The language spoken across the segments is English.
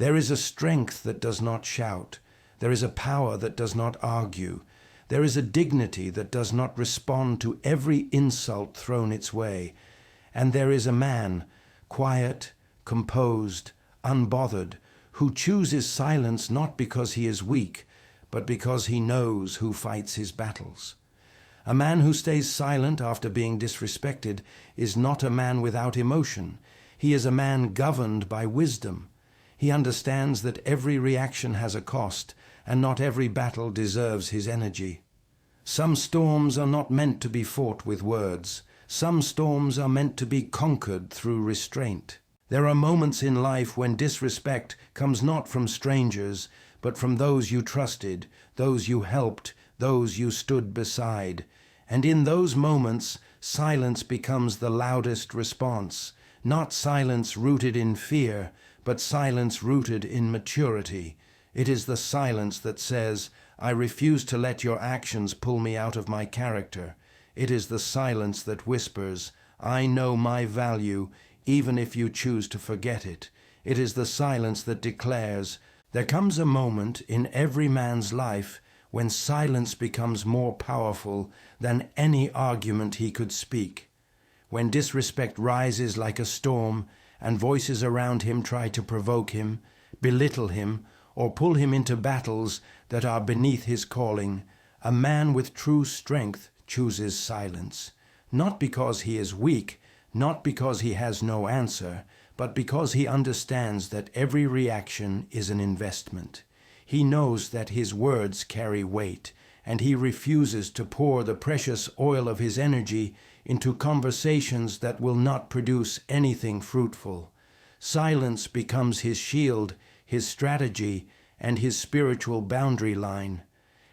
There is a strength that does not shout. There is a power that does not argue. There is a dignity that does not respond to every insult thrown its way. And there is a man, quiet, composed, unbothered, who chooses silence not because he is weak, but because he knows who fights his battles. A man who stays silent after being disrespected is not a man without emotion. He is a man governed by wisdom. He understands that every reaction has a cost, and not every battle deserves his energy. Some storms are not meant to be fought with words. Some storms are meant to be conquered through restraint. There are moments in life when disrespect comes not from strangers, but from those you trusted, those you helped, those you stood beside. And in those moments, silence becomes the loudest response, not silence rooted in fear, but silence rooted in maturity. It is the silence that says, I refuse to let your actions pull me out of my character. It is the silence that whispers, I know my value, even if you choose to forget it. It is the silence that declares, there comes a moment in every man's life when silence becomes more powerful than any argument he could speak. When disrespect rises like a storm and voices around him try to provoke him, belittle him, or pull him into battles that are beneath his calling, a man with true strength chooses silence, not because he is weak, not because he has no answer, but because he understands that every reaction is an investment. He knows that his words carry weight, and he refuses to pour the precious oil of his energy into conversations that will not produce anything fruitful. Silence becomes his shield, his strategy, and his spiritual boundary line.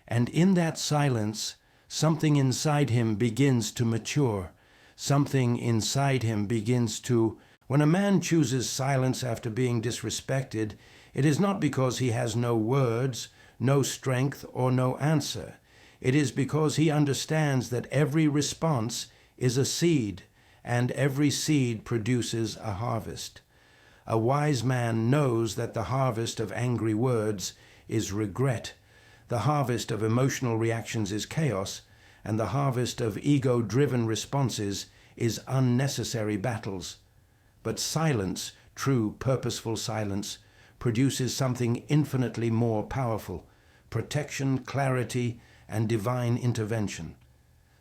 And in that silence, something inside him begins to mature. Something inside him begins to... When a man chooses silence after being disrespected, it is not because he has no words, no strength, or no answer. It is because he understands that every response is a seed, and every seed produces a harvest. A wise man knows that the harvest of angry words is regret, the harvest of emotional reactions is chaos, and the harvest of ego-driven responses is unnecessary battles. But silence, true purposeful silence, produces something infinitely more powerful: protection, clarity, and divine intervention.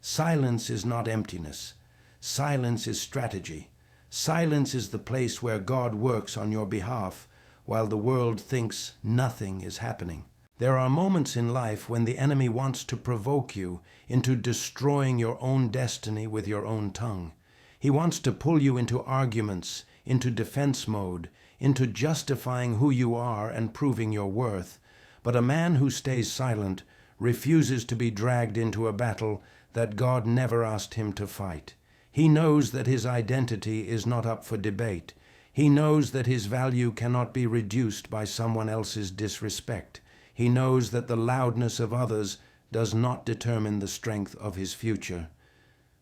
Silence is not emptiness. Silence is strategy. Silence is the place where God works on your behalf, while the world thinks nothing is happening. There are moments in life when the enemy wants to provoke you into destroying your own destiny with your own tongue. He wants to pull you into arguments, into defense mode, into justifying who you are and proving your worth. But a man who stays silent refuses to be dragged into a battle that God never asked him to fight. He knows that his identity is not up for debate. He knows that his value cannot be reduced by someone else's disrespect. He knows that the loudness of others does not determine the strength of his future.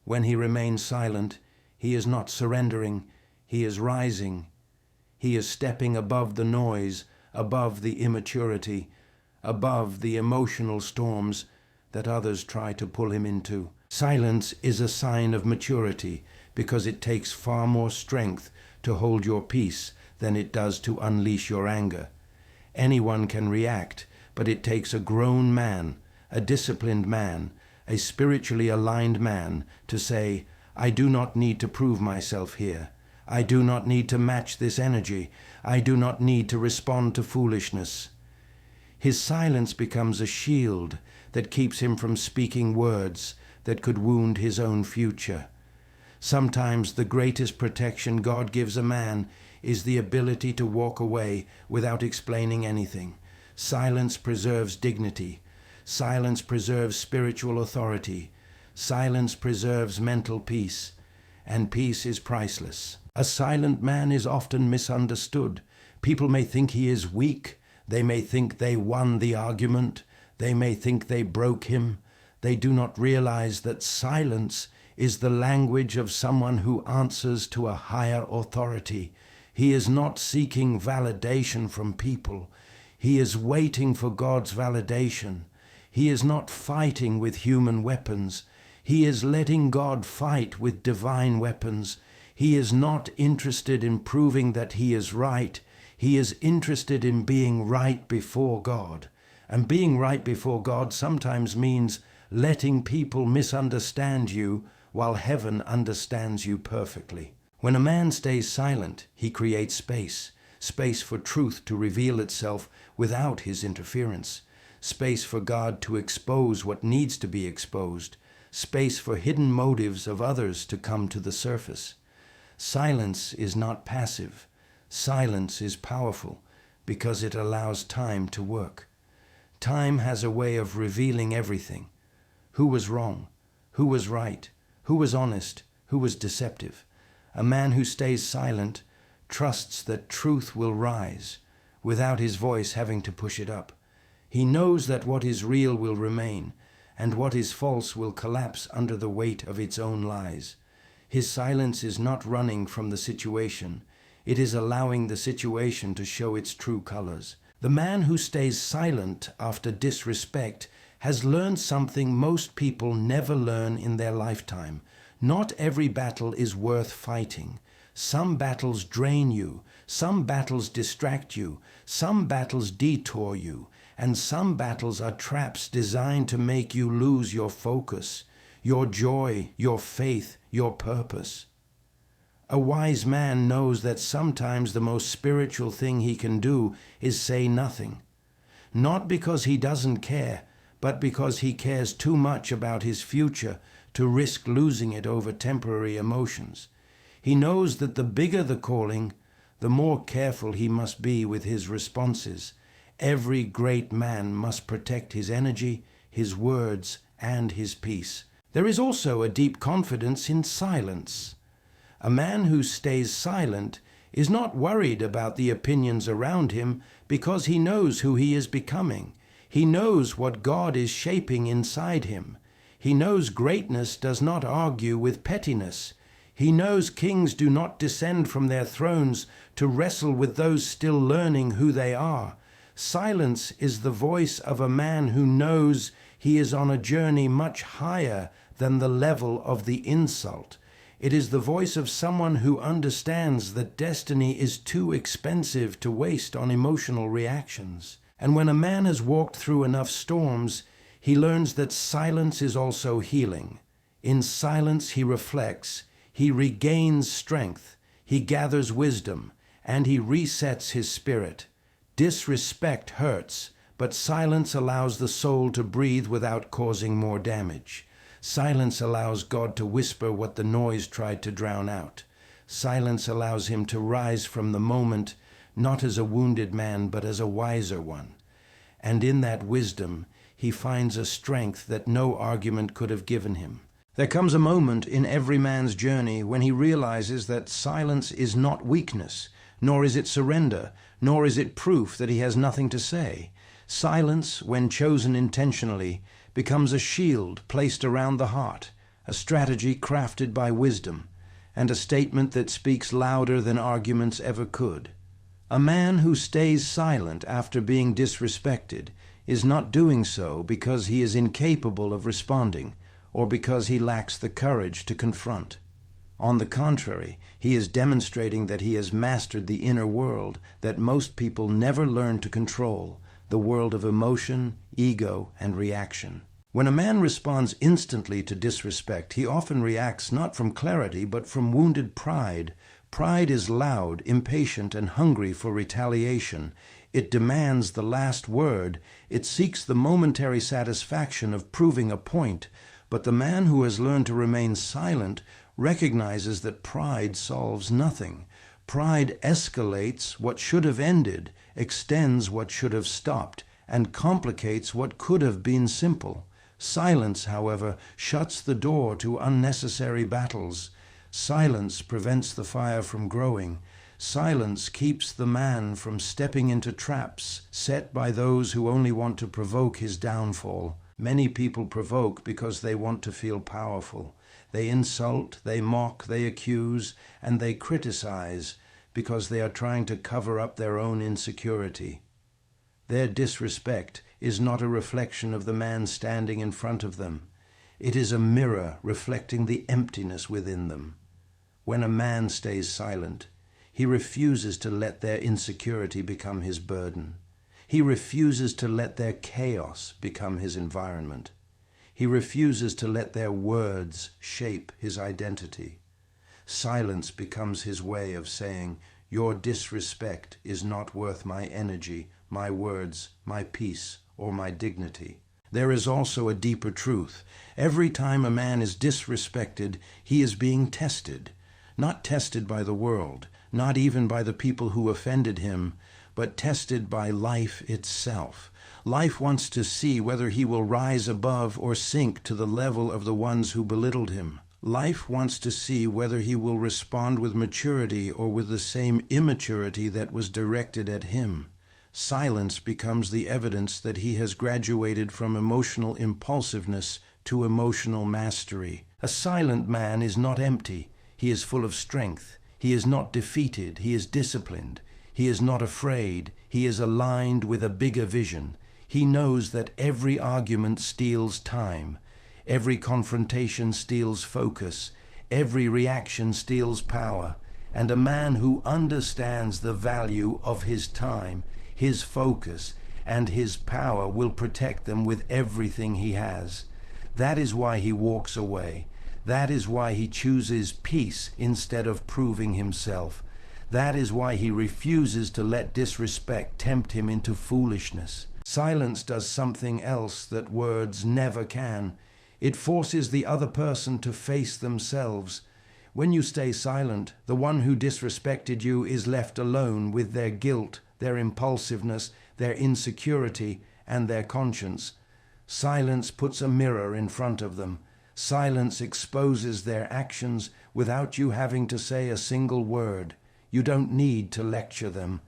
When he remains silent, he is not surrendering, he is rising. He is stepping above the noise, above the immaturity, above the emotional storms that others try to pull him into. Silence is a sign of maturity because it takes far more strength to hold your peace than it does to unleash your anger. Anyone can react, but it takes a grown man, a disciplined man, a spiritually aligned man to say, I do not need to prove myself here. I do not need to match this energy. I do not need to respond to foolishness. His silence becomes a shield that keeps him from speaking words that could wound his own future. Sometimes the greatest protection God gives a man is the ability to walk away without explaining anything. Silence preserves dignity. Silence preserves spiritual authority. Silence preserves mental peace, and peace is priceless. A silent man is often misunderstood. People may think he is weak. They may think they won the argument. They may think they broke him. They do not realize that silence is the language of someone who answers to a higher authority. He is not seeking validation from people. He is waiting for God's validation. He is not fighting with human weapons. He is letting God fight with divine weapons. He is not interested in proving that he is right. He is interested in being right before God. And being right before God sometimes means letting people misunderstand you while heaven understands you perfectly. When a man stays silent, he creates space for truth to reveal itself without his interference, space for God to expose what needs to be exposed, space for hidden motives of others to come to the surface. Silence is not passive. Silence is powerful because it allows time to work. Time has a way of revealing everything. Who was wrong? Who was right? Who was honest? Who was deceptive? A man who stays silent trusts that truth will rise without his voice having to push it up. He knows that what is real will remain, and what is false will collapse under the weight of its own lies. His silence is not running from the situation. It is allowing the situation to show its true colors. The man who stays silent after disrespect has learned something most people never learn in their lifetime. Not every battle is worth fighting. Some battles drain you, some battles distract you, some battles detour you, and some battles are traps designed to make you lose your focus, your joy, your faith, your purpose. A wise man knows that sometimes the most spiritual thing he can do is say nothing. Not because he doesn't care, but because he cares too much about his future to risk losing it over temporary emotions. He knows that the bigger the calling, the more careful he must be with his responses. Every great man must protect his energy, his words, and his peace. There is also a deep confidence in silence. A man who stays silent is not worried about the opinions around him because he knows who he is becoming. He knows what God is shaping inside him. He knows greatness does not argue with pettiness. He knows kings do not descend from their thrones to wrestle with those still learning who they are. Silence is the voice of a man who knows he is on a journey much higher than the level of the insult. It is the voice of someone who understands that destiny is too expensive to waste on emotional reactions. And when a man has walked through enough storms, he learns that silence is also healing. In silence he reflects, he regains strength, he gathers wisdom, and he resets his spirit. Disrespect hurts, but silence allows the soul to breathe without causing more damage. Silence allows God to whisper what the noise tried to drown out. Silence allows him to rise from the moment, not as a wounded man, but as a wiser one. And in that wisdom, he finds a strength that no argument could have given him. There comes a moment in every man's journey when he realizes that silence is not weakness, nor is it surrender, nor is it proof that he has nothing to say. Silence, when chosen intentionally, becomes a shield placed around the heart, a strategy crafted by wisdom, and a statement that speaks louder than arguments ever could. A man who stays silent after being disrespected is not doing so because he is incapable of responding or because he lacks the courage to confront. On the contrary, he is demonstrating that he has mastered the inner world that most people never learn to control, the world of emotion, ego, and reaction. When a man responds instantly to disrespect, he often reacts not from clarity but from wounded pride. Pride is loud, impatient, and hungry for retaliation. It demands the last word. It seeks the momentary satisfaction of proving a point. But the man who has learned to remain silent recognizes that pride solves nothing. Pride escalates what should have ended, extends what should have stopped, and complicates what could have been simple. Silence, however, shuts the door to unnecessary battles. Silence prevents the fire from growing. Silence keeps the man from stepping into traps set by those who only want to provoke his downfall. Many people provoke because they want to feel powerful. They insult, they mock, they accuse, and they criticize because they are trying to cover up their own insecurity. Their disrespect is not a reflection of the man standing in front of them. It is a mirror reflecting the emptiness within them. When a man stays silent, he refuses to let their insecurity become his burden. He refuses to let their chaos become his environment. He refuses to let their words shape his identity. Silence becomes his way of saying, "Your disrespect is not worth my energy, my words, my peace, or my dignity." There is also a deeper truth. Every time a man is disrespected, he is being tested. Not tested by the world, not even by the people who offended him, but tested by life itself. Life wants to see whether he will rise above or sink to the level of the ones who belittled him. Life wants to see whether he will respond with maturity or with the same immaturity that was directed at him. Silence becomes the evidence that he has graduated from emotional impulsiveness to emotional mastery. A silent man is not empty. He is full of strength. He is not defeated. He is disciplined. He is not afraid. He is aligned with a bigger vision. He knows that every argument steals time. Every confrontation steals focus. Every reaction steals power. And a man who understands the value of his time, his focus, and his power will protect them with everything he has. That is why he walks away. That is why he chooses peace instead of proving himself. That is why he refuses to let disrespect tempt him into foolishness. Silence does something else that words never can. It forces the other person to face themselves. When you stay silent, the one who disrespected you is left alone with their guilt, their impulsiveness, their insecurity, and their conscience. Silence puts a mirror in front of them. Silence exposes their actions without you having to say a single word. You don't need to lecture them.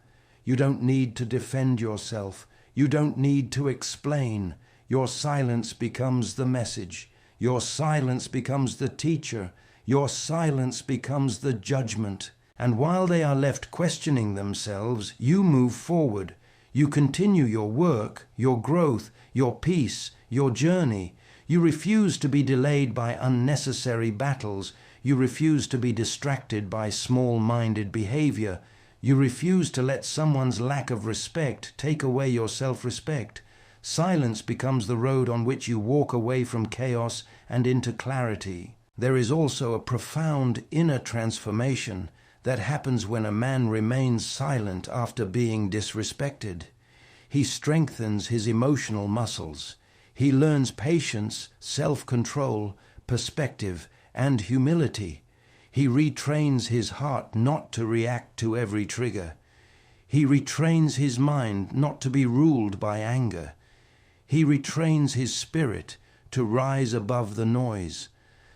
You don't need to defend yourself. You don't need to explain. Your silence becomes the message. Your silence becomes the teacher. Your silence becomes the judgment. And while they are left questioning themselves, you move forward. You continue your work, your growth, your peace, your journey. You refuse to be delayed by unnecessary battles. You refuse to be distracted by small-minded behavior. You refuse to let someone's lack of respect take away your self-respect. Silence becomes the road on which you walk away from chaos and into clarity. There is also a profound inner transformation that happens when a man remains silent after being disrespected. He strengthens his emotional muscles. He learns patience, self-control, perspective, and humility. He retrains his heart not to react to every trigger. He retrains his mind not to be ruled by anger. He retrains his spirit to rise above the noise.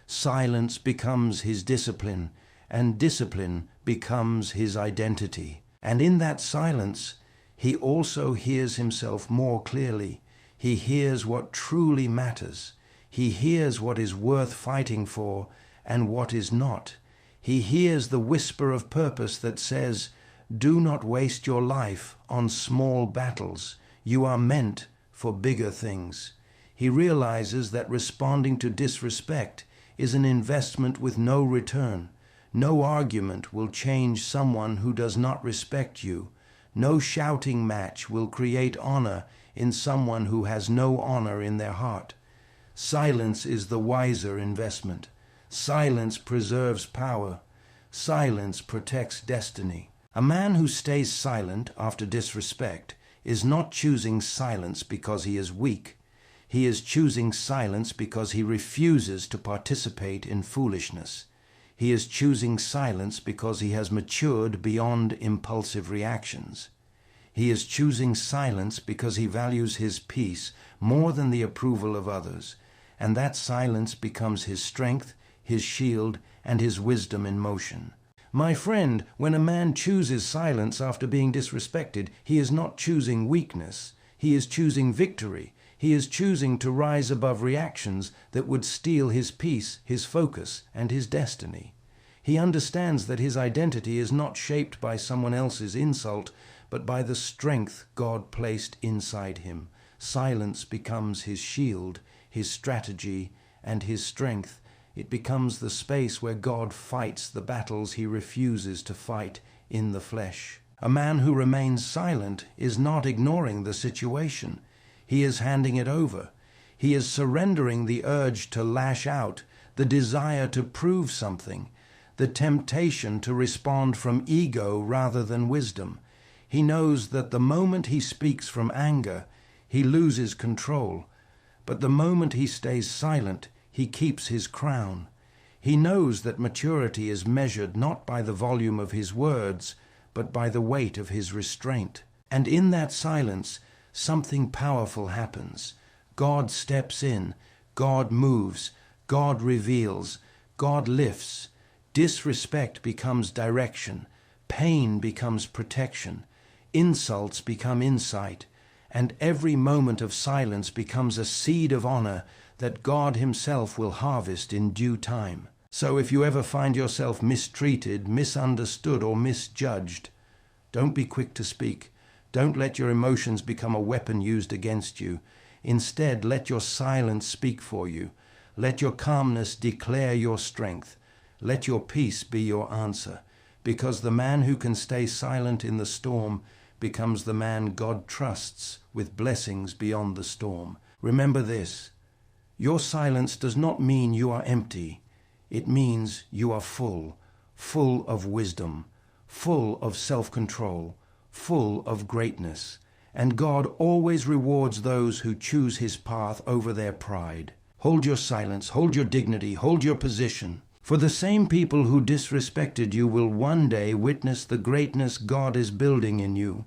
Silence becomes his discipline, and discipline becomes his identity. And in that silence, he also hears himself more clearly. He hears what truly matters. He hears what is worth fighting for and what is not. He hears the whisper of purpose that says, "Do not waste your life on small battles. You are meant for bigger things." He realizes that responding to disrespect is an investment with no return. No argument will change someone who does not respect you. No shouting match will create honor in someone who has no honor in their heart. Silence is the wiser investment. Silence preserves power. Silence protects destiny. A man who stays silent after disrespect is not choosing silence because he is weak. He is choosing silence because he refuses to participate in foolishness. He is choosing silence because he has matured beyond impulsive reactions. He is choosing silence because he values his peace more than the approval of others, and that silence becomes his strength, his shield, and his wisdom in motion. My friend, when a man chooses silence after being disrespected, he is not choosing weakness. He is choosing victory. He is choosing to rise above reactions that would steal his peace, his focus, and his destiny. He understands that his identity is not shaped by someone else's insult, but by the strength God placed inside him. Silence becomes his shield, his strategy, and his strength. It becomes the space where God fights the battles he refuses to fight in the flesh. A man who remains silent is not ignoring the situation. He is handing it over. He is surrendering the urge to lash out, the desire to prove something, the temptation to respond from ego rather than wisdom. He knows that the moment he speaks from anger, he loses control. But the moment he stays silent, he keeps his crown. He knows that maturity is measured not by the volume of his words, but by the weight of his restraint. And in that silence, something powerful happens. God steps in, God moves, God reveals, God lifts. Disrespect becomes direction, pain becomes protection, insults become insight, and every moment of silence becomes a seed of honor that God himself will harvest in due time. So if you ever find yourself mistreated, misunderstood, or misjudged, don't be quick to speak. Don't let your emotions become a weapon used against you. Instead, let your silence speak for you. Let your calmness declare your strength. Let your peace be your answer, because the man who can stay silent in the storm becomes the man God trusts with blessings beyond the storm. Remember this: your silence does not mean you are empty. It means you are full, full of wisdom, full of self-control, full of greatness. And God always rewards those who choose his path over their pride. Hold your silence, hold your dignity, hold your position. For the same people who disrespected you will one day witness the greatness God is building in you.